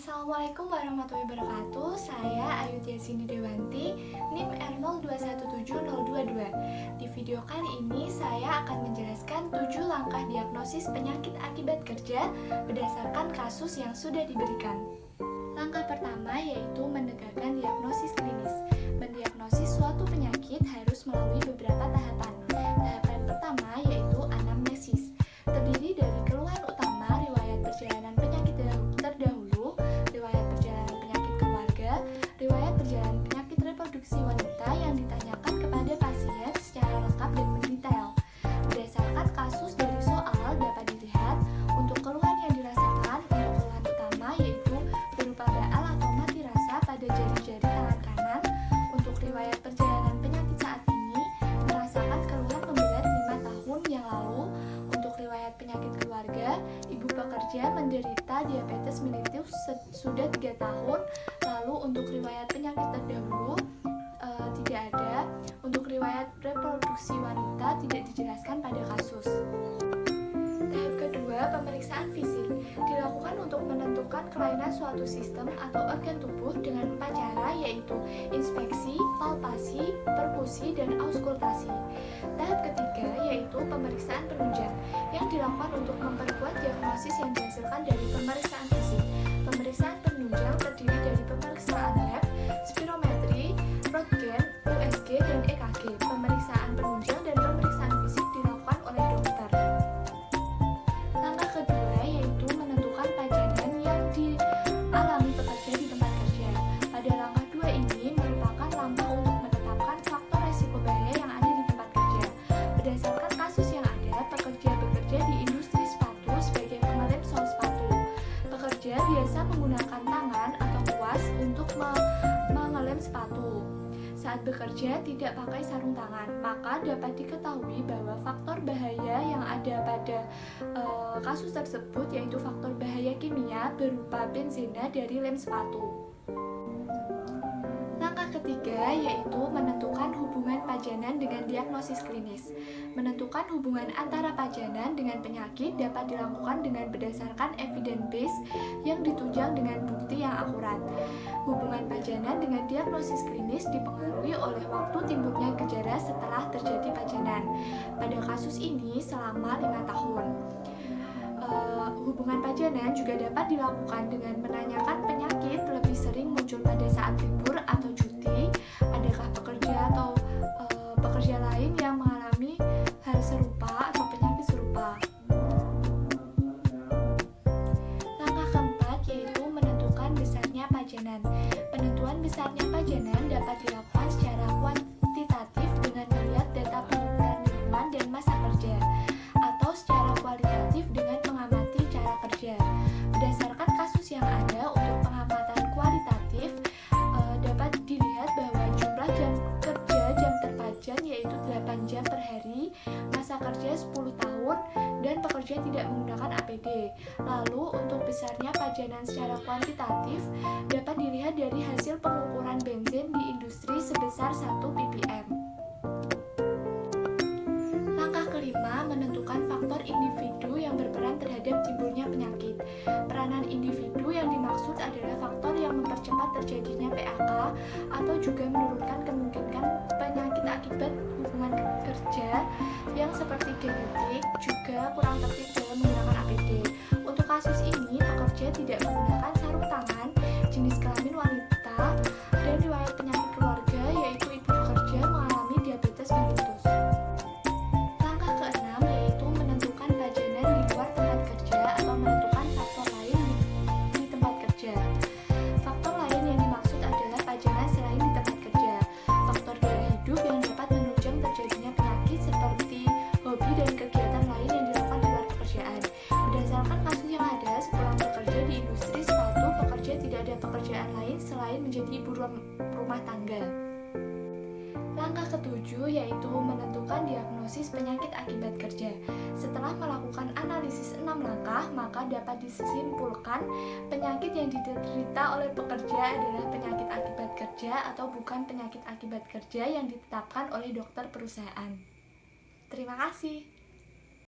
Assalamualaikum warahmatullahi wabarakatuh. Saya Ayu Tiasini Dewanti, NIM R02170222. Di video kali ini saya akan menjelaskan 7 langkah diagnosis penyakit akibat kerja berdasarkan kasus yang sudah diberikan. Langkah pertama yaitu menegakkan diagnosis klinis. Mendiagnosis suatu penyakit harus melalui beberapa tahapan. Tahapan pertama yaitu anamnesis, terdiri dari keluhan utama, riwayat perjalanan penyakit terdahulu, riwayat perjalanan penyakit keluarga, riwayat perjalanan penyakit reproduksi wanita yang ditanyakan kepada pasien secara lengkap dan mendetail. Berdasarkan kasus dari soal dapat dilihat untuk keluhan yang dirasakan, untuk keluhan utama yaitu berupa baal atau mati rasa pada jari-jari tangan kanan. Untuk riwayat perjalanan penyakit saat ini merasakan keluhan memberat 5 tahun yang lalu. Untuk riwayat penyakit keluarga, ibu pekerja menderita diabetes mellitus sudah 3 tahun. Lalu untuk riwayat penyakit terdahulu tidak ada. Untuk riwayat reproduksi wanita tidak dijelaskan pada kasus. Tahap kedua, pemeriksaan fisik dilakukan untuk menentukan kelainan suatu sistem atau organ tubuh dengan 4 cara, yaitu inspeksi, palpasi, perkusi, dan auskultasi. Tahap ketiga yaitu pemeriksaan penunjang yang dilakukan untuk memperkuat diagnosis yang dihasilkan dari pemeriksaan fisik. Pemeriksaan penunjang terdiri dari pemeriksaan lab, spirometri, Röntgen, USG, dan EKG. Pemeriksaan penunjang dan pemeriksaan fisik dilakukan oleh dokter. Langkah kedua yaitu menentukan pajanan yang dialami pekerja di tempat kerja. Pada langkah 2 ini merupakan langkah untuk menetapkan faktor resiko bahaya yang ada di tempat kerja. Berdasarkan kasus yang ada, pekerja bekerja di industri sepatu sebagai pengelem sol sepatu. Pekerja biasa menggunakan tangan atau kuas untuk mengelem sepatu. Saat bekerja tidak pakai sarung tangan, maka dapat diketahui bahwa faktor bahaya yang ada pada kasus tersebut yaitu faktor bahaya kimia berupa benzena dari lem sepatu. Langkah ketiga yaitu menentukan hubungan pajanan dengan diagnosis klinis. Menentukan hubungan antara pajanan dengan penyakit dapat dilakukan dengan berdasarkan evidence base yang ditunjang dengan bukti yang akurat. Hubungan pajanan dengan diagnosis klinis dipengaruhi oleh waktu timbulnya gejala setelah terjadi pajanan. Pada kasus ini selama 5 tahun. Hubungan pajanan juga dapat dilakukan dengan menanyakan penyakit lebih sering muncul pada saat libur atau cuti. Adakah pekerja atau pekerja lain yang mengalami hal serupa atau penyakit serupa. Langkah keempat yaitu menentukan besarnya pajanan. Penentuan besarnya pajanan dapat dilakukan secara kuantitatif dengan melihat data pengukuran lingkungan dan masa kerja, atau secara kualitatif dengan mengamati cara kerja. Berdasarkan kasus yang ada, untuk pengamatan kualitatif dapat dilihat bahwa jumlah jam kerja jam terpajan yaitu 8 jam per hari, masa kerja 10 tahun, dan pekerja tidak menggunakan APD. Lalu untuk besarnya pajanan secara kuantitatif dapat dilihat dari hasil pengukuran benzin di industri sebesar 1 ppm. Langkah kelima, menentukan faktor individu yang berperan terhadap timbulnya penyakit. Peranan individu yang dimaksud adalah faktor yang mempercepat terjadinya PAK atau juga menurunkan kemungkinan penyakit akibat hubungan kerja yang seperti genetik, juga kurang tertib dalam menggunakan APD. Untuk kasus ini, pekerja tidak menggunakan sarung tangan, jenis kelamin wanita, dan riwayat penyakit keluarga yaitu ibu pekerja mengalami diabetes mellitus. Langkah keenam yaitu menentukan pajanan di luar tempat kerja atau menentukan faktor lain di tempat kerja. Faktor lain yang dimaksud adalah pajanan selain di tempat kerja. Faktor gaya hidup yang dapat menunjang terjadinya penyakit seperti hobi dan kegiatan lain yang dilakukan di luar pekerjaan. Berdasarkan kasus yang ada, sepulang bekerja di industri sepatu, pekerja tidak ada pekerjaan lain selain menjadi ibu rumah tangga. Langkah ketujuh yaitu menentukan diagnosis penyakit akibat kerja. Setelah melakukan analisis 6 langkah, maka dapat disimpulkan penyakit yang diderita oleh pekerja adalah penyakit akibat kerja atau bukan penyakit akibat kerja yang ditetapkan oleh dokter perusahaan. Terima kasih.